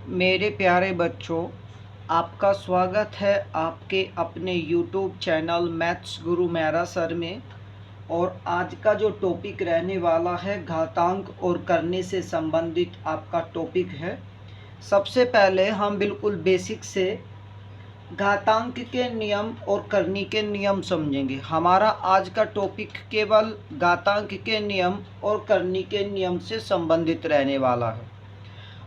मेरे प्यारे बच्चों, आपका स्वागत है आपके अपने YouTube चैनल मैथ्स गुरु मेहरा सर में। और आज का जो टॉपिक रहने वाला है घातांक और करने से संबंधित आपका टॉपिक है। सबसे पहले हम बिल्कुल बेसिक से घातांक के नियम और करनी के नियम समझेंगे। हमारा आज का टॉपिक केवल घातांक के नियम और करनी के नियम से संबंधित रहने वाला है।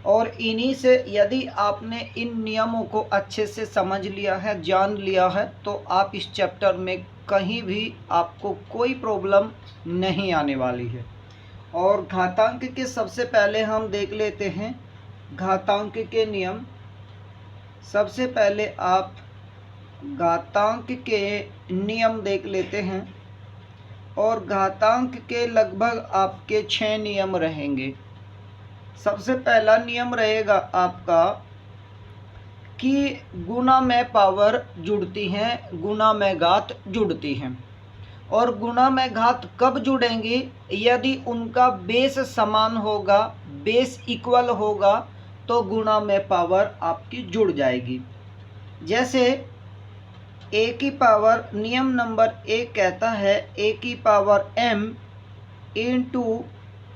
और इन्हीं से यदि आपने इन नियमों को अच्छे से समझ लिया है, जान लिया है, तो आप इस चैप्टर में कहीं भी आपको कोई प्रॉब्लम नहीं आने वाली है। और घातांक के सबसे पहले हम देख लेते हैं घातांक के नियम। सबसे पहले आप घातांक के नियम देख लेते हैं। और घातांक के लगभग आपके 6 नियम रहेंगे। सबसे पहला नियम रहेगा आपका कि गुणा में पावर जुड़ती हैं, गुणा में घात जुड़ती हैं। और गुणा में घात कब जुड़ेंगी? यदि उनका बेस समान होगा, बेस इक्वल होगा, तो गुणा में पावर आपकी जुड़ जाएगी। जैसे a की पावर, नियम नंबर 1 कहता है a की पावर m इंटू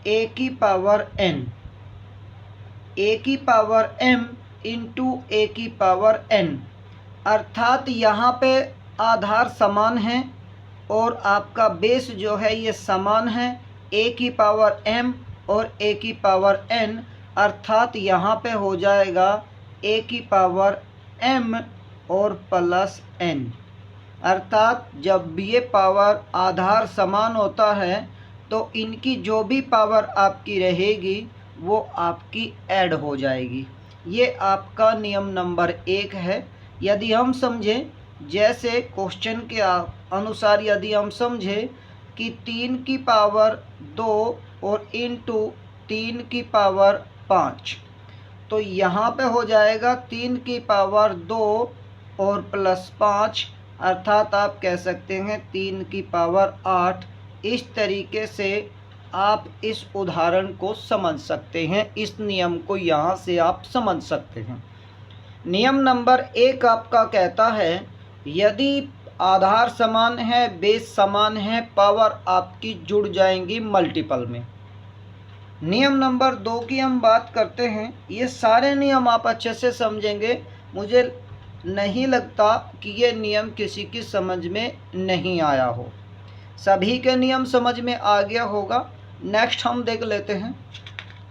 a की पावर n, a की पावर m इंटू a की पावर n। अर्थात यहाँ पे आधार समान है और आपका बेस जो है ये समान है, a की पावर m और a की पावर n। अर्थात यहाँ पे हो जाएगा a की पावर m और प्लस n। अर्थात जब ये पावर आधार समान होता है तो इनकी जो भी पावर आपकी रहेगी वो आपकी ऐड हो जाएगी। ये आपका नियम नंबर 1 है। यदि हम समझें, जैसे क्वेश्चन के अनुसार यदि हम समझें कि 3 की पावर 2 और इंटू 3 की पावर 5, तो यहाँ पे हो जाएगा 3 की पावर 2 और प्लस 5, अर्थात आप कह सकते हैं 3 की पावर 8। इस तरीके से आप इस उदाहरण को समझ सकते हैं, इस नियम को यहाँ से आप समझ सकते हैं। नियम नंबर 1 आपका कहता है यदि आधार समान है, बेस समान है, पावर आपकी जुड़ जाएंगी मल्टीपल में। नियम नंबर 2 की हम बात करते हैं। ये सारे नियम आप अच्छे से समझेंगे। मुझे नहीं लगता कि ये नियम किसी की समझ में नहीं आया हो, सभी के नियम समझ में आ गया होगा। नेक्स्ट हम देख लेते हैं।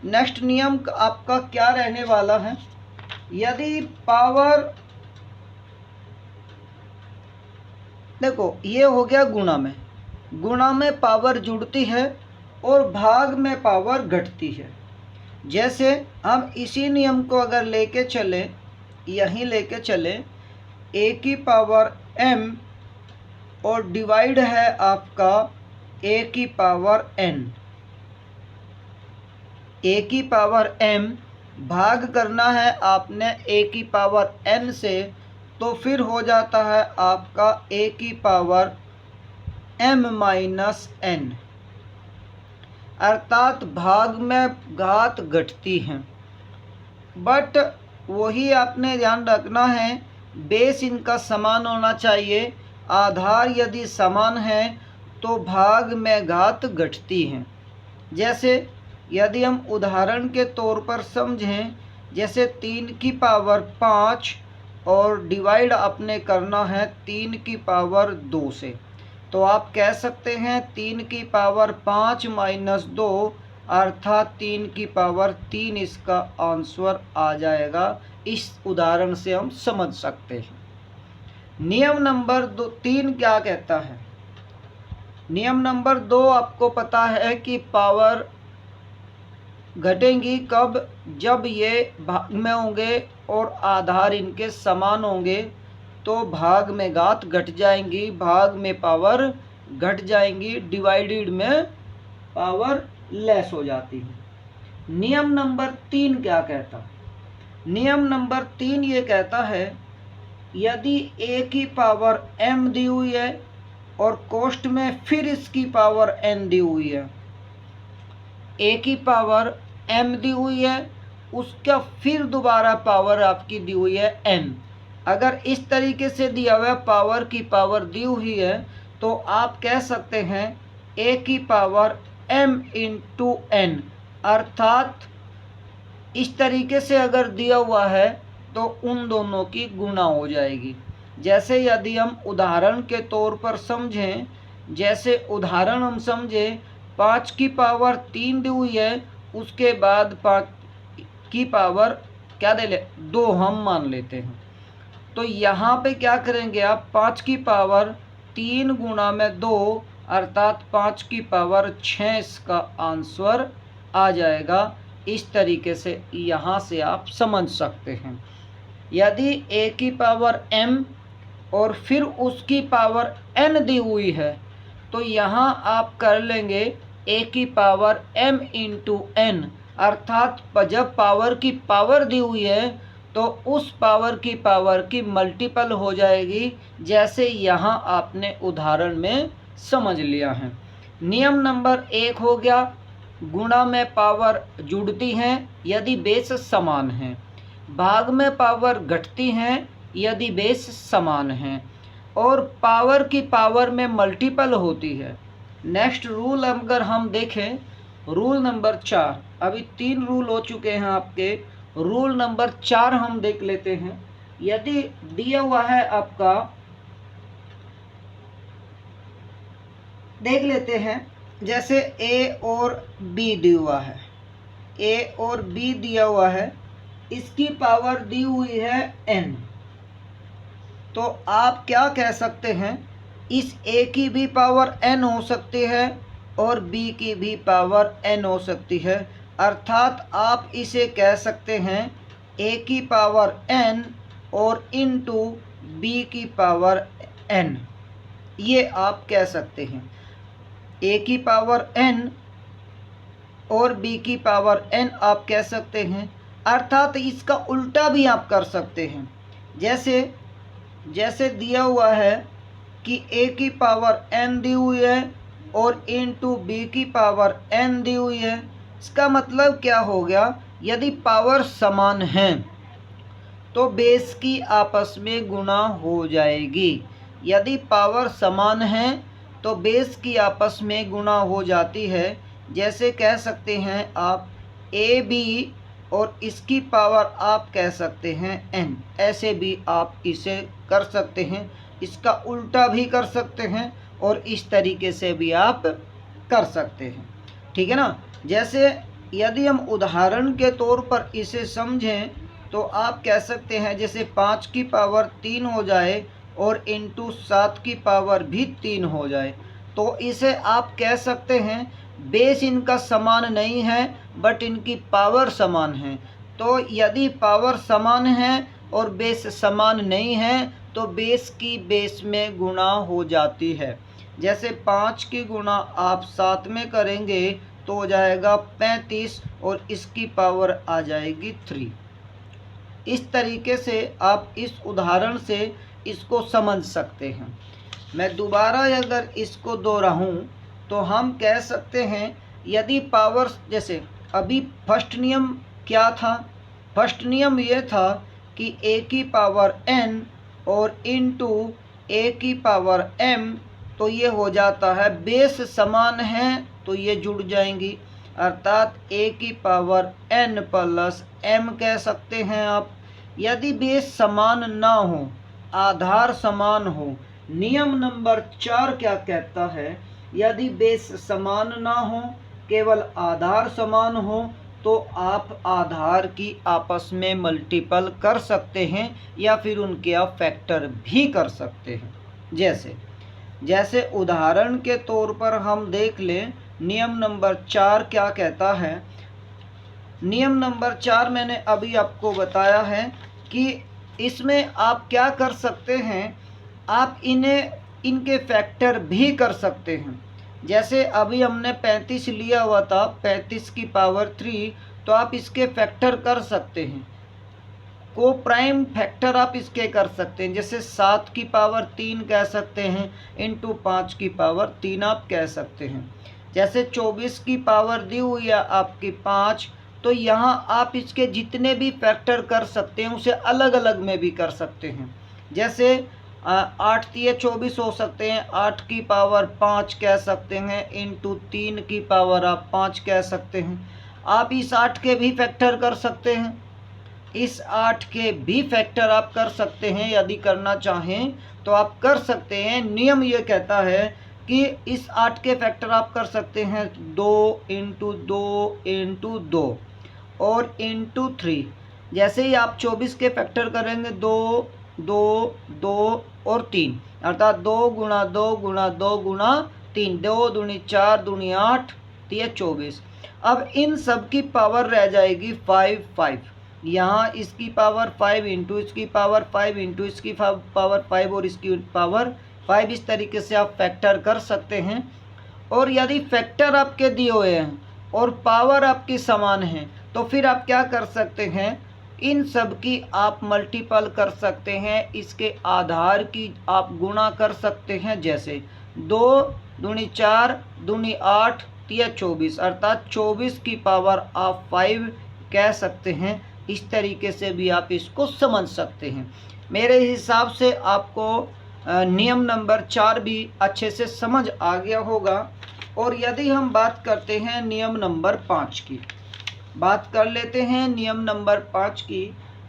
नेक्स्ट नियम आपका क्या रहने वाला है? यदि पावर, देखो ये हो गया गुणा में, गुणा में पावर जुड़ती है और भाग में पावर घटती है। जैसे हम इसी नियम को अगर लेके चले, यहीं लेके चले, a की पावर m और डिवाइड है आपका a की पावर n। a की पावर m भाग करना है आपने a की पावर n से, तो फिर हो जाता है आपका a की पावर m माइनस n। अर्थात भाग में घात घटती हैं। बट वही आपने ध्यान रखना है, बेस इनका समान होना चाहिए। आधार यदि समान है तो भाग में घात घटती हैं। जैसे यदि हम उदाहरण के तौर पर समझें, जैसे 3 की पावर 5 और डिवाइड अपने करना है 3 की पावर 2 से, तो आप कह सकते हैं 3 की पावर 5 माइनस 2, अर्थात 3 की पावर 3 इसका आंसर आ जाएगा। इस उदाहरण से हम समझ सकते हैं। नियम नंबर 3 क्या कहता है? नियम नंबर 2 आपको पता है कि पावर घटेंगी कब? जब ये भाग में होंगे और आधार इनके समान होंगे, तो भाग में घात घट जाएंगी, भाग में पावर घट जाएंगी, डिवाइडेड में पावर लेस हो जाती है। नियम नंबर 3 क्या कहता है? नियम नंबर 3 ये कहता है यदि a की पावर m दी हुई है और कोष्ठ में फिर इसकी पावर n दी हुई है, a की पावर m दी हुई है उसका फिर दोबारा पावर आपकी दी हुई है n। अगर इस तरीके से दिया हुआ पावर की पावर दी हुई है तो आप कह सकते हैं a की पावर m इंटू n, अर्थात इस तरीके से अगर दिया हुआ है तो उन दोनों की गुणा हो जाएगी। जैसे यदि हम उदाहरण के तौर पर समझें, जैसे उदाहरण हम समझें 5 की पावर 3 दी हुई है, उसके बाद 5 की पावर क्या दे ले 2 हम मान लेते हैं। तो यहाँ पे क्या करेंगे आप 5 की पावर 3 गुणा में 2 अर्थात 5 की पावर 6 इसका आंसर आ जाएगा। इस तरीके से यहाँ से आप समझ सकते हैं। यदि a की पावर m और फिर उसकी पावर n दी हुई है तो यहाँ आप कर लेंगे a की पावर m इंटू n, अर्थात जब पावर की पावर दी हुई है तो उस पावर की मल्टीपल हो जाएगी, जैसे यहाँ आपने उदाहरण में समझ लिया है। नियम नंबर 1 हो गया, गुणा में पावर जुड़ती हैं यदि बेस समान हैं, भाग में पावर घटती हैं यदि बेस समान हैं, और पावर की पावर में मल्टीपल होती है। नेक्स्ट रूल अगर हम देखें, रूल नंबर 4, अभी 3 रूल हो चुके हैं आपके, रूल नंबर 4 हम देख लेते हैं। यदि दिया हुआ है आपका, देख लेते हैं, जैसे a और b दिया हुआ है, a और b दिया हुआ है, इसकी पावर दी हुई है n, तो आप क्या कह सकते हैं, इस a की भी पावर n हो सकती है और b की भी पावर n हो सकती है, अर्थात आप इसे कह सकते हैं a की पावर n और इनटू b की पावर n, ये आप कह सकते हैं। a की पावर n और b की पावर n आप कह सकते हैं, अर्थात इसका उल्टा भी आप कर सकते हैं। जैसे दिया हुआ है कि a की पावर n दी हुई है और इनटू b की पावर n दी हुई है, इसका मतलब क्या हो गया, यदि पावर समान हैं तो बेस की आपस में गुणा हो जाएगी। यदि पावर समान है तो बेस की आपस में गुणा हो जाती है। जैसे कह सकते हैं आप ए बी और इसकी पावर आप कह सकते हैं n, ऐसे भी आप इसे कर सकते हैं। इसका उल्टा भी कर सकते हैं और इस तरीके से भी आप कर सकते हैं, ठीक है ना। जैसे यदि हम उदाहरण के तौर पर इसे समझें तो आप कह सकते हैं जैसे 5 की पावर 3 हो जाए और इंटू 7 की पावर भी 3 हो जाए, तो इसे आप कह सकते हैं बेस इनका समान नहीं है बट इनकी पावर समान है। तो यदि पावर समान है और बेस समान नहीं है तो बेस की बेस में गुणा हो जाती है। जैसे 5 की गुणा आप 7 में करेंगे तो हो जाएगा 35 और इसकी पावर आ जाएगी 3। इस तरीके से आप इस उदाहरण से इसको समझ सकते हैं। मैं दोबारा अगर इसको दोहराऊं तो हम कह सकते हैं यदि पावर, जैसे अभी फर्स्ट नियम क्या था, फर्स्ट नियम ये था कि a की पावर n और इनटू a की पावर m, तो ये हो जाता है बेस समान है तो ये जुड़ जाएंगी, अर्थात a की पावर n प्लस m कह सकते हैं आप। यदि बेस समान ना हो, आधार समान हो, नियम नंबर 4 क्या कहता है, यदि बेस समान ना हो केवल आधार समान हो तो आप आधार की आपस में मल्टीपल कर सकते हैं या फिर उनके आप फैक्टर भी कर सकते हैं। जैसे उदाहरण के तौर पर हम देख लें, नियम नंबर 4 क्या कहता है। नियम नंबर 4 मैंने अभी आपको बताया है कि इसमें आप क्या कर सकते हैं, आप इनके फैक्टर भी कर सकते हैं। जैसे अभी हमने 35 लिया हुआ था, 35 की पावर 3, तो आप इसके फैक्टर कर सकते हैं, को प्राइम फैक्टर आप इसके कर सकते हैं। जैसे 7 की पावर 3 कह सकते हैं इंटू 5 की पावर 3 आप कह सकते हैं। जैसे 24 की पावर दी हुई है आपकी 5 तो यहाँ आप इसके जितने भी फैक्टर कर सकते हैं उसे अलग अलग में भी कर सकते हैं। जैसे 8 तिये 24 हो सकते हैं, 8 की पावर 5 कह सकते हैं, इंटू 3 की पावर आप 5 कह सकते हैं। आप इस 8 के भी फैक्टर कर सकते हैं, इस 8 के भी फैक्टर आप कर सकते हैं। यदि करना चाहें तो आप कर सकते हैं। नियम ये कहता है कि इस 8 के फैक्टर आप कर सकते हैं 2 इंटू 2 इंटू 2 और इंटू 3। जैसे ही आप 24 के फैक्टर करेंगे 2 2 2 और 3, अर्थात 2 गुणा 2 गुणा 2 गुणा 3, 2 दूनी 4 दूनी 8 तिये 24। अब इन सब की पावर रह जाएगी 5 5। यहाँ इसकी पावर 5 इंटू इसकी पावर 5 इंटू इसकी पावर 5 और इसकी पावर 5। इस तरीके से आप फैक्टर कर सकते हैं। और यदि फैक्टर आपके दिए हुए हैं और पावर आपकी समान है तो फिर आप क्या कर सकते हैं, इन सब की आप मल्टीपल कर सकते हैं, इसके आधार की आप गुणा कर सकते हैं। जैसे 2 दूनी 4 दूनी 8 तिया 24, अर्थात 24 की पावर आप 5 कह सकते हैं। इस तरीके से भी आप इसको समझ सकते हैं। मेरे हिसाब से आपको नियम नंबर 4 भी अच्छे से समझ आ गया होगा। और यदि हम बात करते हैं नियम नंबर 5 की, बात कर लेते हैं नियम नंबर 5 की।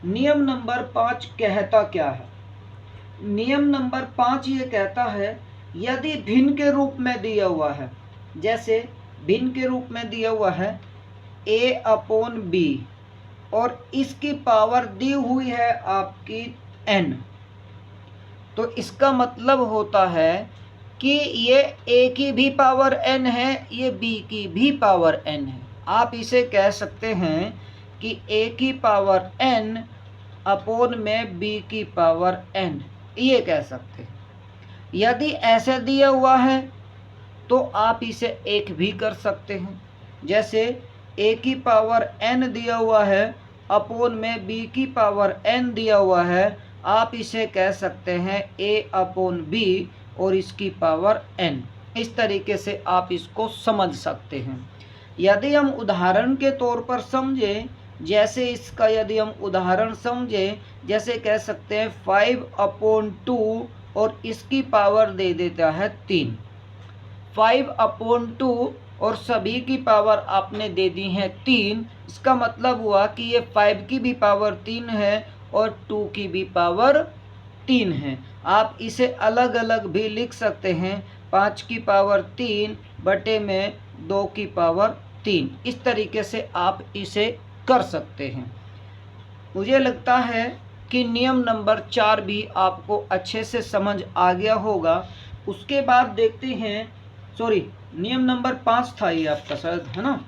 नियम नंबर 5 कहता क्या है? नियम नंबर 5 ये कहता है, यदि भिन्न के रूप में दिया हुआ है, जैसे भिन्न के रूप में दिया हुआ है a/b और इसकी पावर दी हुई है आपकी n, तो इसका मतलब होता है कि ये a की भी पावर n है, ये b की भी पावर n है। आप इसे कह सकते हैं कि a की पावर n अपॉन में b की पावर n, ये कह सकते हैं। यदि ऐसे दिया हुआ है तो आप इसे एक भी कर सकते हैं। जैसे a की पावर n दिया हुआ है अपॉन में b की पावर n दिया हुआ है, आप इसे कह सकते हैं a अपॉन b और इसकी पावर n। इस तरीके से आप इसको समझ सकते हैं। यदि हम उदाहरण के तौर पर समझें, जैसे इसका यदि हम उदाहरण समझें, जैसे कह सकते हैं 5/2 और इसकी पावर दे देता है 3। 5/2 और सभी की पावर आपने दे दी है 3। इसका मतलब हुआ कि ये 5 की भी पावर 3 है और 2 की भी पावर 3 है। आप इसे अलग अलग भी लिख सकते हैं, 5 की पावर 3 बटे में 2 की पावर 3। इस तरीके से आप इसे कर सकते हैं। मुझे लगता है कि नियम नंबर 4 भी आपको अच्छे से समझ आ गया होगा। उसके बाद देखते हैं, सॉरी नियम नंबर 5 था ये आपका शायद, है ना?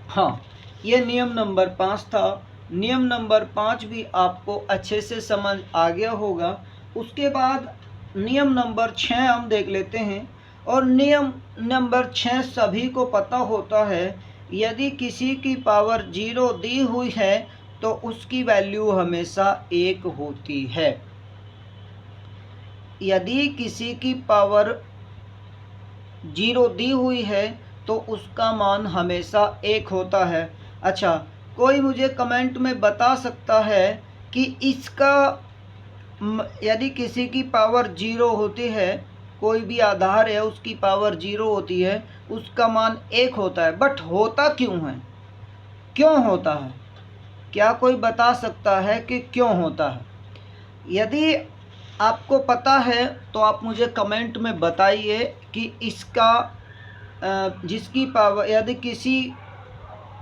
हाँ, ये नियम नंबर 5 था। नियम नंबर 5 भी आपको अच्छे से समझ आ गया होगा। उसके बाद नियम नंबर 6 हम देख लेते हैं। और नियम नंबर 6 सभी को पता होता है, यदि किसी की पावर 0 दी हुई है तो उसकी वैल्यू हमेशा 1 होती है। यदि किसी की पावर 0 दी हुई है तो उसका मान हमेशा 1 होता है। अच्छा, कोई मुझे कमेंट में बता सकता है कि इसका यदि किसी की पावर 0 होती है, कोई भी आधार है उसकी पावर 0 होती है, उसका मान 1 होता है, बट होता क्यों है? क्यों होता है? क्या कोई बता सकता है कि क्यों होता है? यदि आपको पता है तो आप मुझे कमेंट में बताइए कि इसका जिसकी पावर, यदि किसी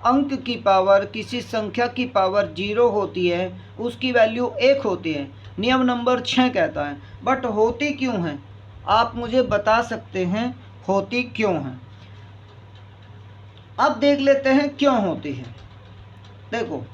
अंक की पावर, किसी संख्या की पावर 0 होती है उसकी वैल्यू 1 होती है, नियम नंबर 6 कहता है। बट होती क्यों है? आप मुझे बता सकते हैं होती क्यों है? अब देख लेते हैं क्यों होती है। देखो,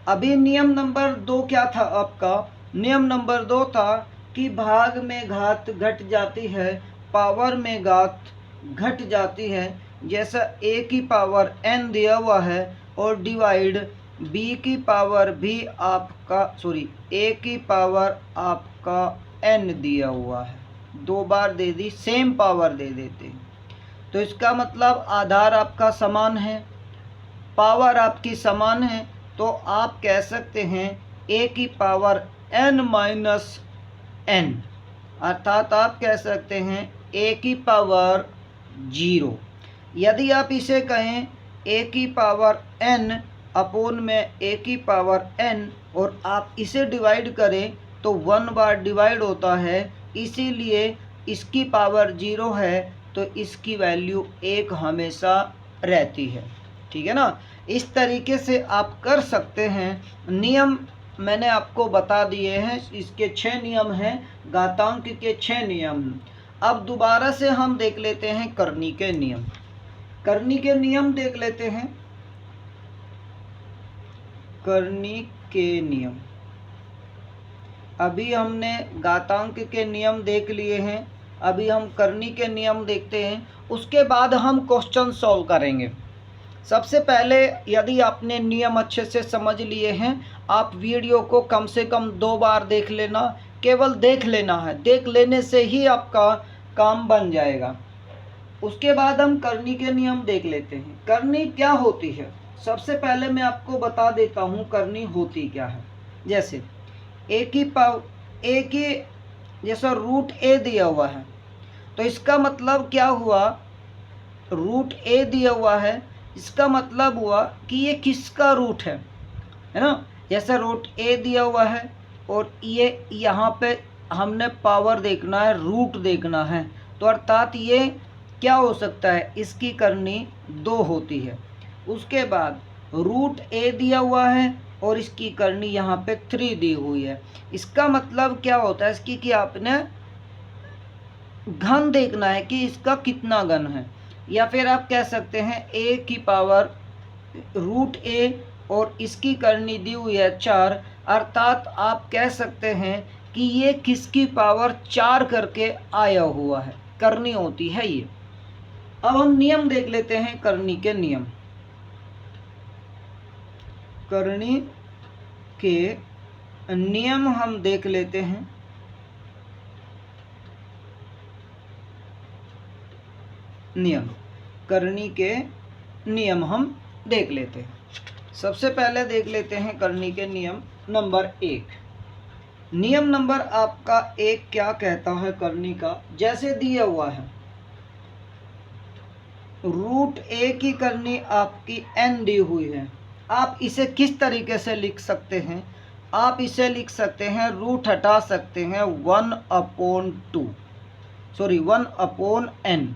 अभी नियम नंबर 2 क्या था आपका? नियम नंबर 2 था कि भाग में घात घट जाती है, पावर में घात घट जाती है। जैसा a की पावर n दिया हुआ है और डिवाइड b की पावर भी आपका, सॉरी a की पावर आपका n दिया हुआ है, 2 बार दे दी, सेम पावर दे देते हैं, तो इसका मतलब आधार आपका समान है। पावर आपकी समान है तो आप कह सकते हैं a की पावर n माइनस n, अर्थात आप कह सकते हैं a की पावर 0। यदि आप इसे कहें a की पावर n अपोन में a की पावर n और आप इसे डिवाइड करें तो 1 बार डिवाइड होता है, इसीलिए इसकी पावर 0 है तो इसकी वैल्यू 1 हमेशा रहती है। ठीक है ना। इस तरीके से आप कर सकते हैं। नियम मैंने आपको बता दिए हैं, इसके 6 नियम हैं, घातांक के 6 नियम। अब दोबारा से हम देख लेते हैं करनी के नियम। करनी के नियम देख लेते हैं। करनी के नियम, अभी हमने घातांक के नियम देख लिए हैं, अभी हम करनी के नियम देखते हैं, उसके बाद हम क्वेश्चन सॉल्व करेंगे। सबसे पहले यदि आपने नियम अच्छे से समझ लिए हैं, आप वीडियो को कम से कम 2 बार देख लेना, केवल देख लेना है, देख लेने से ही आपका काम बन जाएगा। उसके बाद हम करनी के नियम देख लेते हैं। करनी क्या होती है, सबसे पहले मैं आपको बता देता हूँ करनी होती क्या है। जैसे ए की जैसा रूट ए दिया हुआ है तो इसका मतलब क्या हुआ, रूट ए दिया हुआ है, इसका मतलब हुआ कि ये किसका रूट है ना। जैसे रूट ए दिया हुआ है और ये यहाँ पे हमने पावर देखना है, रूट देखना है, तो अर्थात ये क्या हो सकता है, इसकी करनी 2 होती है। उसके बाद रूट ए दिया हुआ है और इसकी करनी यहाँ पे 3 दी हुई है। इसका मतलब क्या होता है, इसकी कि आपने घन देखना है कि इसका कितना घन है, या फिर आप कह सकते हैं a की पावर रूट a और इसकी करनी दी हुई है 4, अर्थात आप कह सकते हैं कि ये किसकी पावर 4 करके आया हुआ है, करनी होती है ये। अब हम नियम देख लेते हैं करनी के नियम। करनी के नियम हम देख लेते हैं। नियम, करनी के नियम हम देख लेते हैं। सबसे पहले देख लेते हैं करनी के नियम नंबर 1। नियम नंबर आपका 1 क्या कहता है करनी का, जैसे दिया हुआ है रूट ए की करनी आपकी n दी हुई है, आप इसे किस तरीके से लिख सकते हैं, आप इसे लिख सकते हैं, रूट हटा सकते हैं 1/n,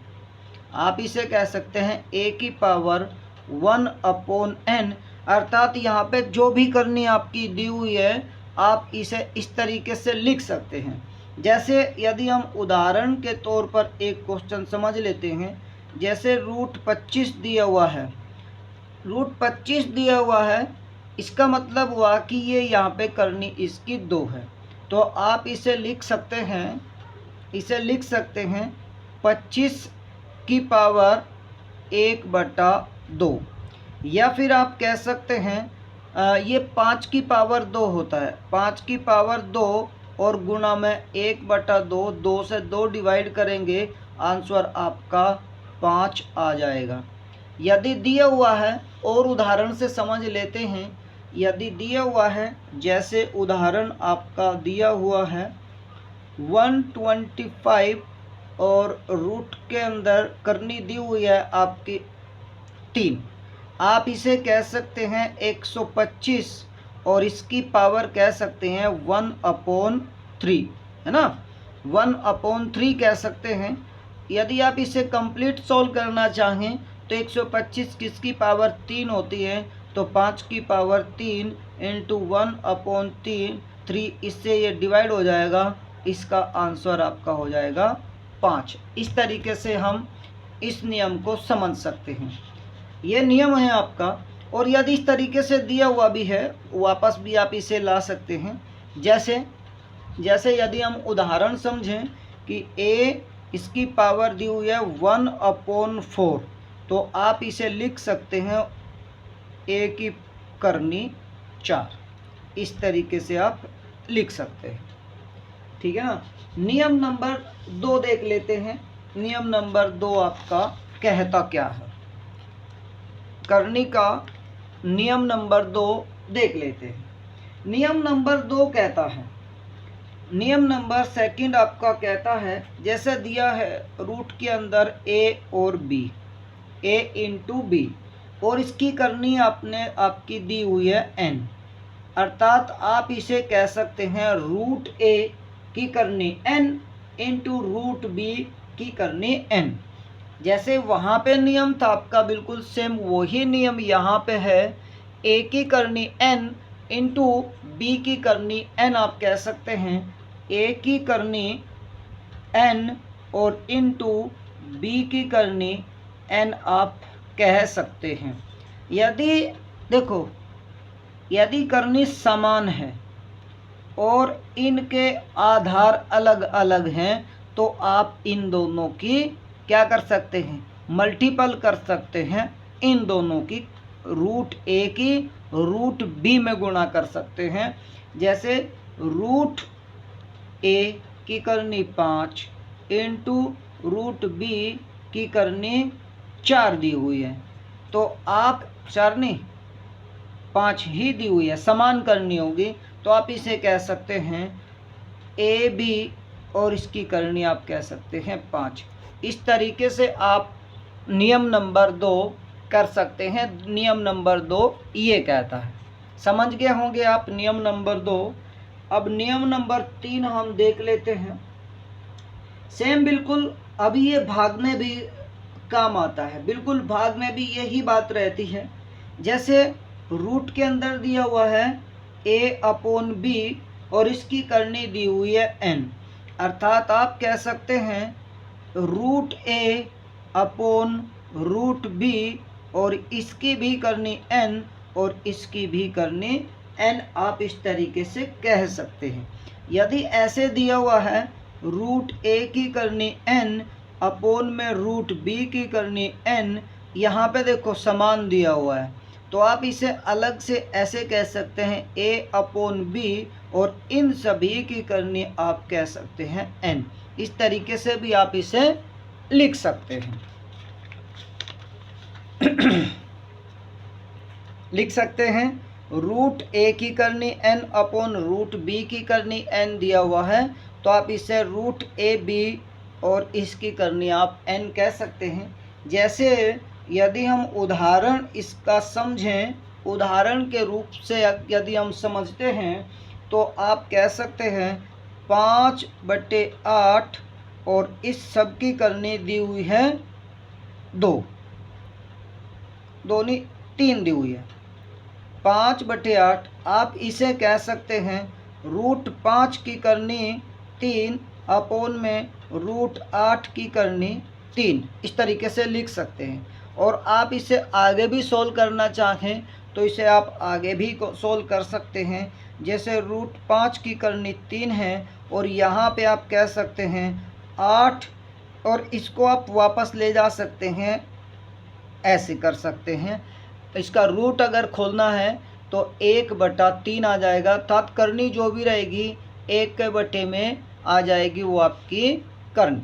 आप इसे कह सकते हैं a की पावर 1/n, अर्थात यहाँ पे जो भी करनी आपकी दी हुई है आप इसे इस तरीके से लिख सकते हैं। जैसे यदि हम उदाहरण के तौर पर एक क्वेश्चन समझ लेते हैं, जैसे रूट 25 दिया हुआ है, रूट 25 दिया हुआ है, इसका मतलब हुआ कि ये यहाँ पे करनी इसकी 2 है, तो आप इसे लिख सकते हैं, इसे लिख सकते हैं 25 की पावर 1/2, या फिर आप कह सकते हैं ये 5 की पावर 2 होता है, 5 की पावर 2 और गुणा में 1/2, 2 से 2 डिवाइड करेंगे, आंसर आपका 5 आ जाएगा। यदि दिया हुआ है और उदाहरण से समझ लेते हैं, यदि दिया हुआ है, जैसे उदाहरण आपका दिया हुआ है 125 और रूट के अंदर करनी दी हुई है आपकी 3, आप इसे कह सकते हैं 125 और इसकी पावर कह सकते हैं 1/3, है ना, 1/3 कह सकते हैं। यदि आप इसे कंप्लीट सॉल्व करना चाहें तो 125 किसकी पावर 3 होती है, तो 5 की पावर 3 इंटू 1/3, इससे ये डिवाइड हो जाएगा, इसका आंसर आपका हो जाएगा 5। इस तरीके से हम इस नियम को समझ सकते हैं, ये नियम है आपका। और यदि इस तरीके से दिया हुआ भी है, वापस भी आप इसे ला सकते हैं। जैसे यदि हम उदाहरण समझें कि a इसकी पावर दी हुई है 1/4, तो आप इसे लिख सकते हैं a की करनी 4, इस तरीके से आप लिख सकते हैं। ठीक है ना। नियम नंबर 2 देख लेते हैं। नियम नंबर 2 आपका कहता क्या है, करनी का नियम नंबर 2 देख लेते हैं। नियम नंबर 2 कहता है, नियम नंबर सेकंड आपका कहता है, जैसे दिया है रूट के अंदर ए और बी, ए इंटू बी, और इसकी करनी आपकी दी हुई है एन, अर्थात आप इसे कह सकते हैं रूट ए की करनी एन इंटू रूट बी की करनी एन। जैसे वहाँ पे नियम था आपका बिल्कुल सेम वही नियम यहाँ पे है, ए की करनी एन इंटू बी की करनी एन आप कह सकते हैं, ए की करनी एन और इंटू बी की करनी एन आप कह सकते हैं। यदि देखो, यदि करनी समान है और इनके आधार अलग अलग हैं तो आप इन दोनों की क्या कर सकते हैं, मल्टीपल कर सकते हैं, इन दोनों की रूट ए की रूट बी में गुणा कर सकते हैं। जैसे रूट ए की करनी 5 इंटू रूट बी की करनी 4 दी हुई है, तो आप 4 नहीं 5 ही दी हुई है, समान करनी होगी, तो आप इसे कह सकते हैं ए बी और इसकी करनी आप कह सकते हैं 5। इस तरीके से आप नियम नंबर 2 कर सकते हैं। नियम नंबर 2 ये कहता है, समझ गए होंगे आप नियम नंबर 2। अब नियम नंबर 3 हम देख लेते हैं। सेम बिल्कुल, अभी ये भाग में भी काम आता है, बिल्कुल भाग में भी यही बात रहती है। जैसे रूट के अंदर दिया हुआ है ए अपॉन बी और इसकी करनी दी हुई है एन, अर्थात आप कह सकते हैं रूट ए अपॉन रूट बी और इसकी भी करनी एन और इसकी भी करनी एन, आप इस तरीके से कह सकते हैं। यदि ऐसे दिया हुआ है रूट ए की करनी एन अपोन में रूट बी की करनी एन, यहाँ पे देखो समान दिया हुआ है, तो आप इसे अलग से ऐसे कह सकते हैं ए अपोन बी और इन सभी की करनी आप कह सकते हैं एन। इस तरीके से भी आप इसे लिख सकते हैं। लिख सकते हैं रूट ए की करनी एन अपोन रूट बी की करनी एन दिया हुआ है, तो आप इसे रूट ए बी और इसकी करनी आप एन कह सकते हैं। जैसे यदि हम उदाहरण इसका समझें, उदाहरण के रूप से यदि हम समझते हैं तो आप कह सकते हैं 5/8 और इस सब की करनी दी हुई है 2 नहीं 3 दी हुई है 5/8, आप इसे कह सकते हैं रूट 5 की करनी 3 अपोन में रूट 8 की करनी 3, इस तरीके से लिख सकते हैं। और आप इसे आगे भी सोल्व करना चाहें तो इसे आप आगे भी सोल्व कर सकते हैं। जैसे रूट 5 की करनी 3 है और यहाँ पे आप कह सकते हैं 8 और इसको आप वापस ले जा सकते हैं, ऐसे कर सकते हैं। इसका रूट अगर खोलना है तो 1/3 आ जाएगा, अर्थात करनी जो भी रहेगी 1 के बटे में आ जाएगी, वो आपकी कर्ण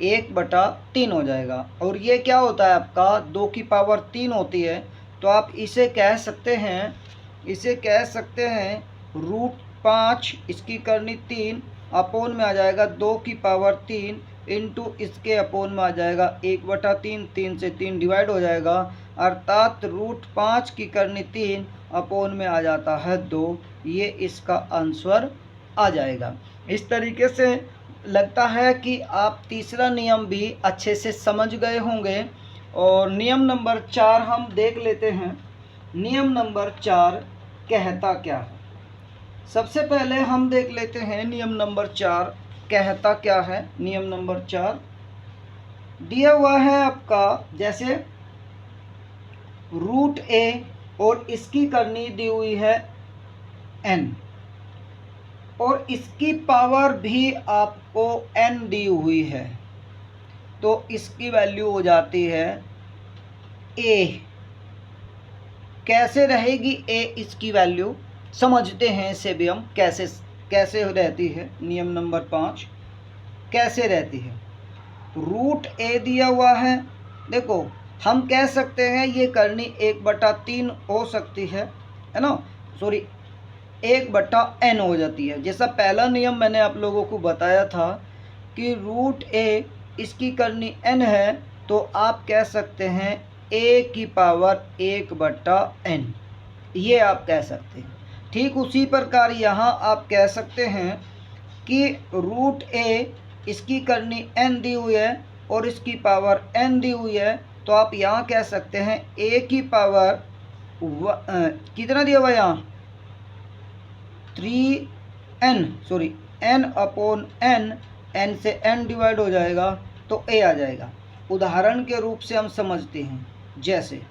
1/3 हो जाएगा। और ये क्या होता है आपका 2 की पावर 3 होती है, तो आप इसे कह सकते हैं रूट 5 इसकी करनी 3 अपोन में आ जाएगा 2 की पावर 3 इंटू इसके अपोन में आ जाएगा 1/3, 3 से 3 डिवाइड हो जाएगा, अर्थात रूट 5 की करनी 3 अपोन में आ जाता है 2। ये इसका आंसर आ जाएगा। इस तरीके से लगता है कि आप तीसरा नियम भी अच्छे से समझ गए होंगे। और नियम नंबर 4 हम देख लेते हैं। नियम नंबर 4 कहता क्या है, सबसे पहले हम देख लेते हैं नियम नंबर 4 कहता क्या है। नियम नंबर 4 दिया हुआ है आपका, जैसे रूट ए और इसकी करनी दी हुई है एन और इसकी पावर भी आपको एन दी हुई है, तो इसकी वैल्यू हो जाती है ए। कैसे रहेगी ए इसकी वैल्यू, समझते हैं इसे भी हम कैसे रहती है। नियम नंबर 5 कैसे रहती है, रूट ए दिया हुआ है, देखो हम कह सकते हैं ये करनी 1/3 हो सकती है ना, सॉरी 1/n हो जाती है। जैसा पहला नियम मैंने आप लोगों को बताया था कि √a इसकी करनी n है, तो आप कह सकते हैं a⁴ 1/n, ये आप कह सकते हैं। ठीक उसी प्रकार यहाँ आप कह सकते हैं कि √a इसकी करनी n दी हुई है और इसकी पावर n दी हुई है, तो आप यहाँ कह सकते हैं कितना दिया हुआ है यहाँ 3n, सॉरी n/n, n से n डिवाइड हो जाएगा तो a आ जाएगा। उदाहरण के रूप से हम समझते हैं, जैसे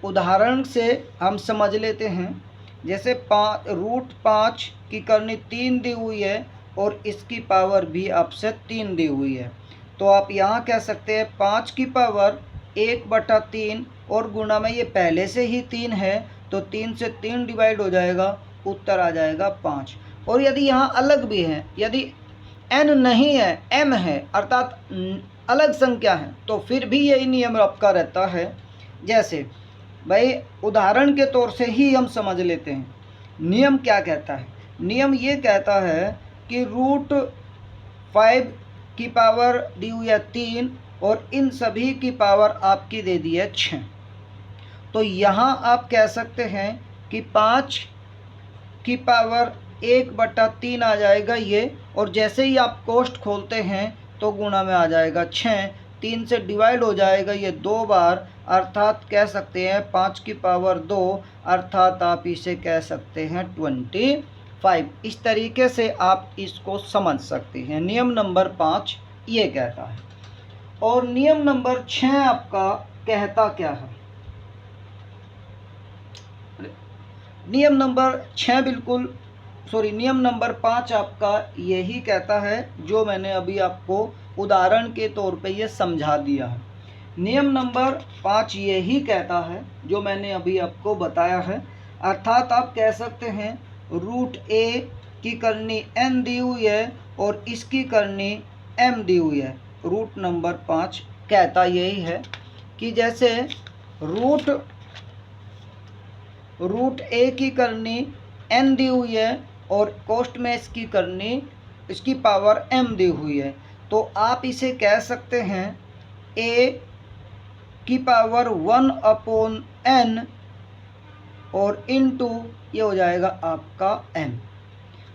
उदाहरण से हम समझ लेते हैं, जैसे √5 की करनी 3 दी हुई है और इसकी पावर भी आपसे 3 दी हुई है, तो आप यहाँ कह सकते हैं 5 की पावर 1/3 और गुणा में ये पहले से ही 3 है तो 3 से 3 डिवाइड हो जाएगा, उत्तर आ जाएगा 5। और यदि यहाँ अलग भी है, यदि n नहीं है m है अर्थात अलग संख्या है, तो फिर भी यही नियम आपका रहता है। जैसे भाई उदाहरण के तौर से ही हम समझ लेते हैं, नियम क्या कहता है। नियम ये कहता है कि √5 की पावर दी हुई है 3 और इन सभी की पावर आपकी दे दी है 6, तो यहाँ आप कह सकते हैं कि 5 की पावर 1/3 आ जाएगा ये, और जैसे ही आप कोष्ठ खोलते हैं तो गुणा में आ जाएगा 6, 3 से डिवाइड हो जाएगा ये 2 बार, अर्थात कह सकते हैं 5 की पावर 2, अर्थात आप इसे कह सकते हैं 25। इस तरीके से आप इसको समझ सकते हैं। नियम नंबर 5 ये कहता है। और नियम नंबर 6 आपका कहता क्या है। नियम नंबर 6 नियम नंबर 5 आपका यही कहता है जो मैंने अभी आपको उदाहरण के तौर पे ये समझा दिया है। नियम नंबर 5 यही कहता है जो मैंने अभी आपको बताया है, अर्थात आप कह सकते हैं √a की करनी n दी हुई है और इसकी करनी m दी हुई है। रूट नंबर 5 कहता यही है कि जैसे √a की करनी n दी हुई है और कोष्ठ में इसकी पावर m दी हुई है, तो आप इसे कह सकते हैं a की पावर 1/n और इनटू ये हो जाएगा आपका m,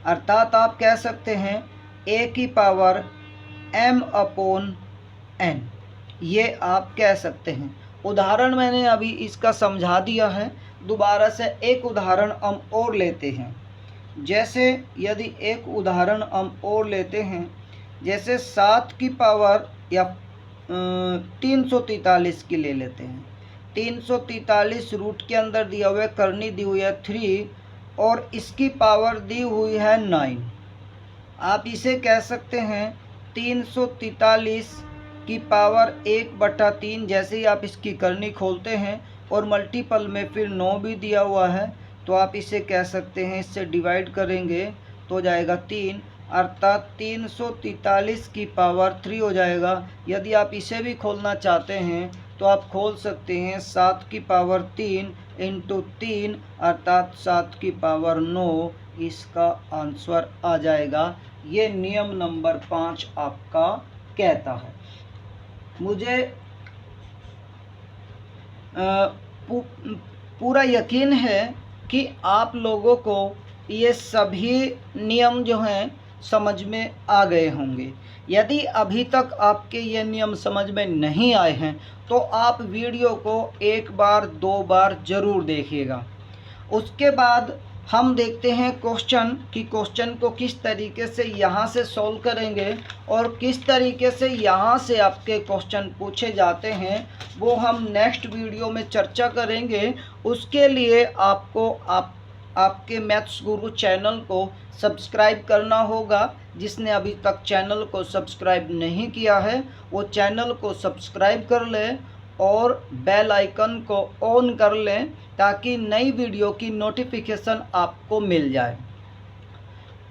अर्थात आप कह सकते हैं a की पावर m/n, ये आप कह सकते हैं। उदाहरण मैंने अभी इसका समझा दिया है, दोबारा से एक उदाहरण हम और लेते हैं। जैसे यदि एक उदाहरण हम और लेते हैं, जैसे 7 की पावर या 343 की ले लेते हैं। 343 रूट के अंदर दिया हुआ है, करनी दी हुई है 3 और इसकी पावर दी हुई है 9। आप इसे कह सकते हैं 343 की पावर 1/3। जैसे ही आप इसकी करनी खोलते हैं और मल्टीपल में फिर 9 भी दिया हुआ है, तो आप इसे कह सकते हैं, इससे डिवाइड करेंगे तो जाएगा 3, अर्थात 343 की पावर 3 हो जाएगा। यदि आप इसे भी खोलना चाहते हैं तो आप खोल सकते हैं 7 की पावर 3 इंटू 3, अर्थात 7 की पावर 9, इसका आंसर आ जाएगा। ये नियम नंबर 5 आपका कहता है। मुझे पूरा यकीन है कि आप लोगों को ये सभी नियम जो हैं समझ में आ गए होंगे। यदि अभी तक आपके ये नियम समझ में नहीं आए हैं तो आप वीडियो को 1 बार 2 बार ज़रूर देखिएगा। उसके बाद हम देखते हैं क्वेश्चन को किस तरीके से यहाँ से सॉल्व करेंगे और किस तरीके से यहाँ से आपके क्वेश्चन पूछे जाते हैं, वो हम नेक्स्ट वीडियो में चर्चा करेंगे। उसके लिए आपको आपके मैथ्स गुरु चैनल को सब्सक्राइब करना होगा। जिसने अभी तक चैनल को सब्सक्राइब नहीं किया है वो चैनल को सब्सक्राइब कर लें और बेल आइकन को ऑन कर लें ताकि नई वीडियो की नोटिफिकेशन आपको मिल जाए।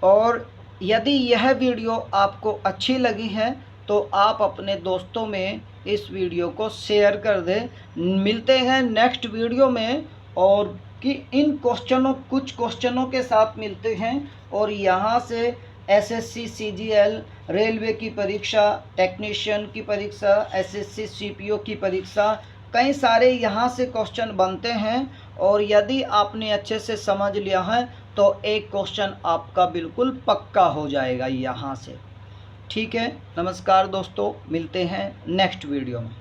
और यदि यह वीडियो आपको अच्छी लगी है तो आप अपने दोस्तों में इस वीडियो को शेयर कर दें। मिलते हैं नेक्स्ट वीडियो में, और कि इन कुछ क्वेश्चनों के साथ मिलते हैं। और यहाँ से एसएससी सीजीएल, रेलवे की परीक्षा, टेक्नीशियन की परीक्षा, एसएससी सीपीओ की परीक्षा, कई सारे यहाँ से क्वेश्चन बनते हैं। और यदि आपने अच्छे से समझ लिया है तो एक क्वेश्चन आपका बिल्कुल पक्का हो जाएगा यहाँ से। ठीक है, नमस्कार दोस्तों, मिलते हैं नेक्स्ट वीडियो में।